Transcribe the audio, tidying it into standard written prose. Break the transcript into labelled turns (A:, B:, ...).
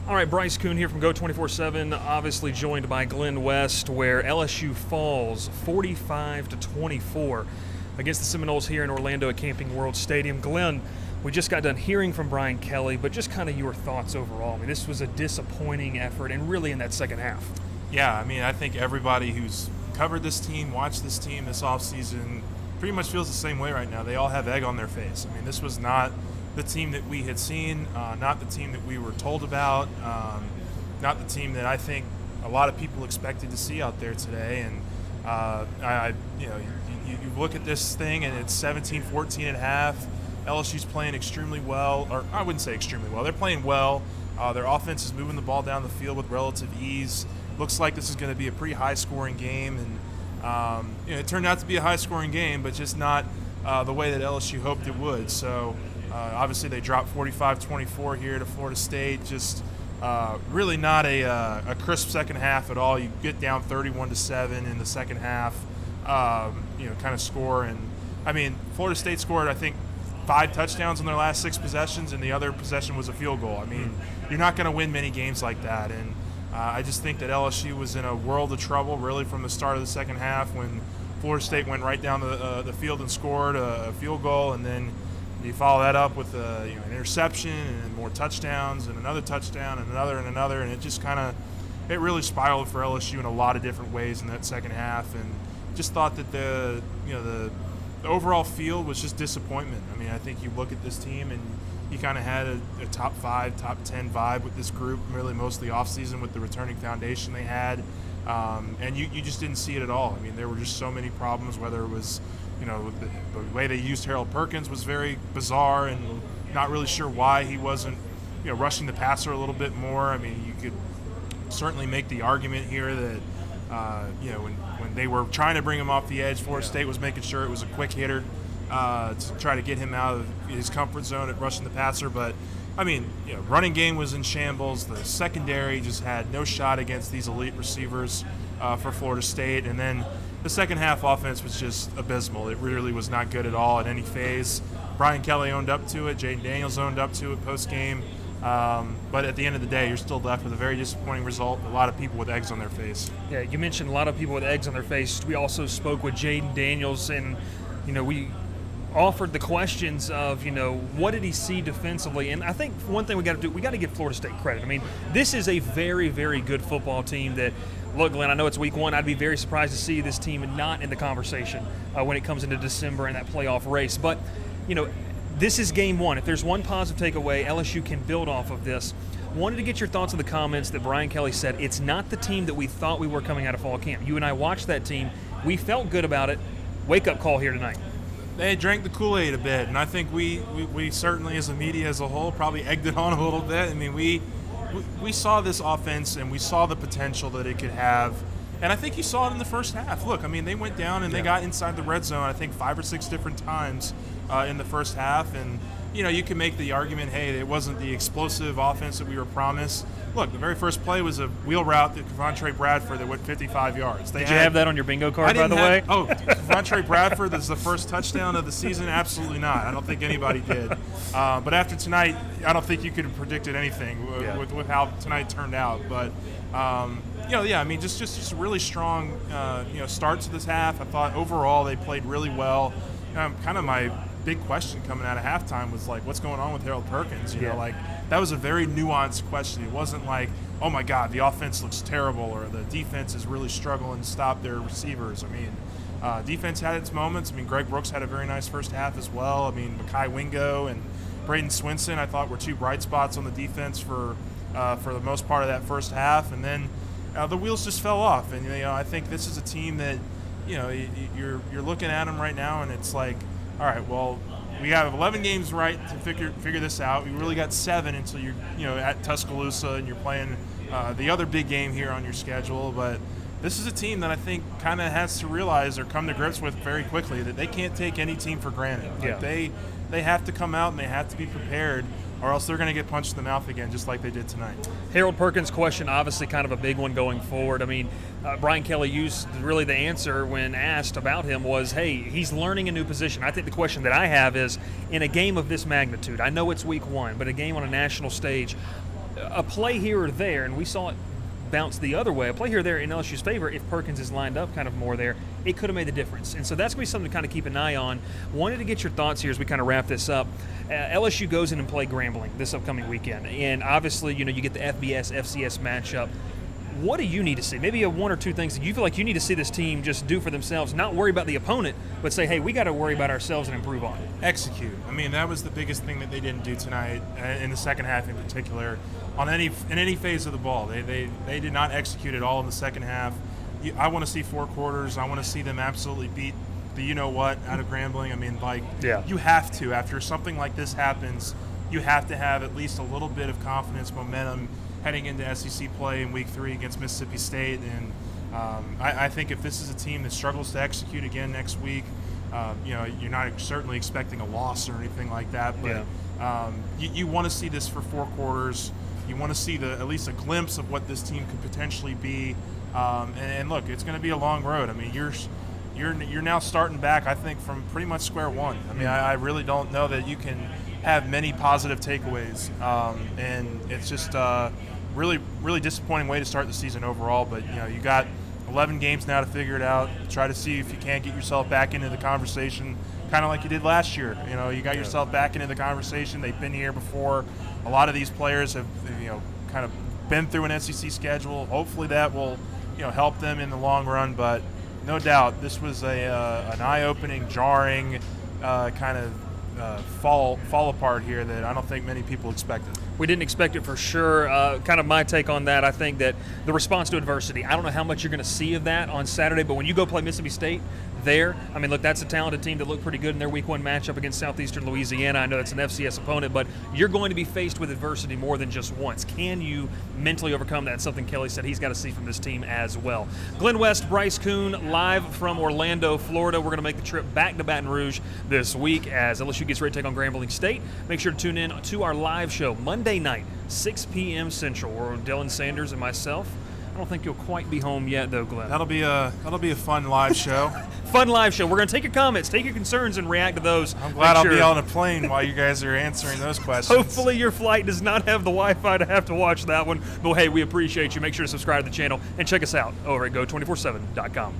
A: All right, Bryce Koon here from Go 24/7, obviously joined by Glen West, where LSU falls 45-24 against the Seminoles here in Orlando at Camping World Stadium. Glen, we just got done hearing from Brian Kelly, but just kind of your thoughts overall. I mean, this was a disappointing effort, and really in that second half.
B: Yeah, I mean, I think everybody who's covered this team, watched this team this offseason, pretty much feels the same way right now. They all have egg on their face. I mean, this was not the team that we had seen, not the team that we were told about, not the team that I think a lot of people expected to see out there today. And you look at this thing and it's 17-14 at half. LSU's playing extremely well, or I wouldn't say extremely well. They're playing well. Their offense is moving the ball down the field with relative ease. Looks like this is going to be a pretty high-scoring game, and it turned out to be a high-scoring game, but just not the way that LSU hoped it would. So. Obviously, they dropped 45-24 here to Florida State. Just really not a crisp second half at all. You get down 31-7 in the second half, kind of score. And, I mean, Florida State scored, I think, 5 touchdowns in their last 6 possessions, and the other possession was a field goal. I mean, you're not going to win many games like that. And I just think that LSU was in a world of trouble really from the start of the second half when Florida State went right down the field and scored a field goal, and then you follow that up with an interception and more touchdowns and another touchdown and another, and it just it really spiraled for LSU in a lot of different ways in that second half. And just thought that the overall field was just disappointment. I mean, I think you look at this team and you kind of had a top 5, top 10 vibe with this group, really most of the offseason with the returning foundation they had, and you just didn't see it at all. I mean, there were just so many problems, whether it was the way they used Harold Perkins was very bizarre, and not really sure why he wasn't, rushing the passer a little bit more. I mean, you could certainly make the argument here that, when they were trying to bring him off the edge, Florida State was making sure it was a quick hitter to try to get him out of his comfort zone at rushing the passer. But, I mean, running game was in shambles. The secondary just had no shot against these elite receivers for Florida State. And then the second half offense was just abysmal. It really was not good at all at any phase. Brian Kelly owned up to it. Jaden Daniels owned up to it post-game. But at the end of the day, you're still left with a very disappointing result. A lot of people with eggs on their face.
A: Yeah, you mentioned a lot of people with eggs on their face. We also spoke with Jaden Daniels, and, we offered the questions of, what did he see defensively? And I think one thing we got to give Florida State credit. I mean, this is a very, very good football team that, look, Glenn, I know it's week 1. I'd be very surprised to see this team not in the conversation when it comes into December and that playoff race. But, this is game 1. If there's one positive takeaway, LSU can build off of this. Wanted to get your thoughts on the comments that Brian Kelly said. It's not the team that we thought we were coming out of fall camp. You and I watched that team. We felt good about it. Wake-up call here tonight.
B: They drank the Kool-Aid a bit, and I think we certainly, as a media as a whole, probably egged it on a little bit. I mean, we saw this offense and we saw the potential that it could have, and I think you saw it in the first half. Look, I mean, they went down and they got inside the red zone, I think 5 or 6 different times in the first half, and you can make the argument, hey, it wasn't the explosive offense that we were promised. Look, the very first play was a wheel route to Kevontre Bradford that went 55 yards.
A: Did you have that on your bingo card, by the way?
B: Oh, Kevontre Bradford, this is the first touchdown of the season? Absolutely not. I don't think anybody did. But after tonight, I don't think you could have predicted anything with how tonight turned out. But, I mean, just a really strong, start to this half. I thought overall they played really well. Kind of my big question coming out of halftime was like, what's going on with Harold Perkins? That was a very nuanced question. It wasn't like, oh my God, the offense looks terrible or the defense is really struggling to stop their receivers. I mean, defense had its moments. I mean, Greg Brooks had a very nice first half as well. I mean, Mekhi Wingo and Braden Swinson, I thought, were 2 bright spots on the defense for the most part of that first half. And then the wheels just fell off. And, I think this is a team that, you're looking at them right now and it's like, all right, well, we have 11 games right to figure this out. We really got 7 until you're at Tuscaloosa and you're playing the other big game here on your schedule. But this is a team that I think kind of has to realize or come to grips with very quickly that they can't take any team for granted. Like they have to come out and they have to be prepared, or else they're going to get punched in the mouth again, just like they did tonight.
A: Harold Perkins' question, obviously kind of a big one going forward. I mean, Brian Kelly used really the answer when asked about him was, hey, he's learning a new position. I think the question that I have is, in a game of this magnitude, I know it's week 1, but a game on a national stage, a play here or there, and we saw it bounce the other way, a play here or there in LSU's favor, if Perkins is lined up kind of more there, it could have made the difference. And so that's going to be something to kind of keep an eye on. Wanted to get your thoughts here as we kind of wrap this up. LSU goes in and play Grambling this upcoming weekend. And obviously, you get the FBS-FCS matchup. What do you need to see? Maybe one or two things that you feel like you need to see this team just do for themselves, not worry about the opponent, but say, hey, we got to worry about ourselves and improve on it.
B: Execute. I mean, that was the biggest thing that they didn't do tonight, in the second half in particular, in any phase of the ball. They did not execute at all in the second half. I want to see 4 quarters. I want to see them absolutely beat the you-know-what out of Grambling. I mean, you have to. After something like this happens, you have to have at least a little bit of confidence, momentum, heading into SEC play in Week 3 against Mississippi State. And I think if this is a team that struggles to execute again next week, you're not certainly expecting a loss or anything like that. But you want to see this for 4 quarters. You want to see at least a glimpse of what this team could potentially be. And look, it's going to be a long road. I mean, you're now starting back, I think, from pretty much square one. I mean, I really don't know that you can have many positive takeaways. And it's just really, really disappointing way to start the season overall. But you got 11 games now to figure it out. Try to see if you can't get yourself back into the conversation, kind of like you did last year. You got yourself back into the conversation. They've been here before. A lot of these players have kind of been through an SEC schedule. Hopefully that will help them in the long run. But no doubt this was an eye-opening, jarring kind of fall apart here that I don't think many people expected.
A: We didn't expect it for sure. Kind of my take on that, I think that the response to adversity, I don't know how much you're going to see of that on Saturday, but when you go play Mississippi State there, I mean, look, that's a talented team that looked pretty good in their Week 1 matchup against Southeastern Louisiana. I know that's an FCS opponent, but you're going to be faced with adversity more than just once. Can you mentally overcome that? That's something Kelly said he's got to see from this team as well. Glen West, Bryce Koon, live from Orlando, Florida. We're going to make the trip back to Baton Rouge this week as LSU gets ready to take on Grambling State. Make sure to tune in to our live show Monday night, 6 p.m. Central, where Dylan Sanders and myself. I don't think you'll quite be home yet, though, Glenn.
B: That'll be a fun live show.
A: Fun live show. We're going to take your comments, take your concerns, and react to those.
B: I'm glad I'll be on a plane while you guys are answering those questions.
A: Hopefully your flight does not have the Wi-Fi to have to watch that one. But, hey, we appreciate you. Make sure to subscribe to the channel and check us out over at Go247.com.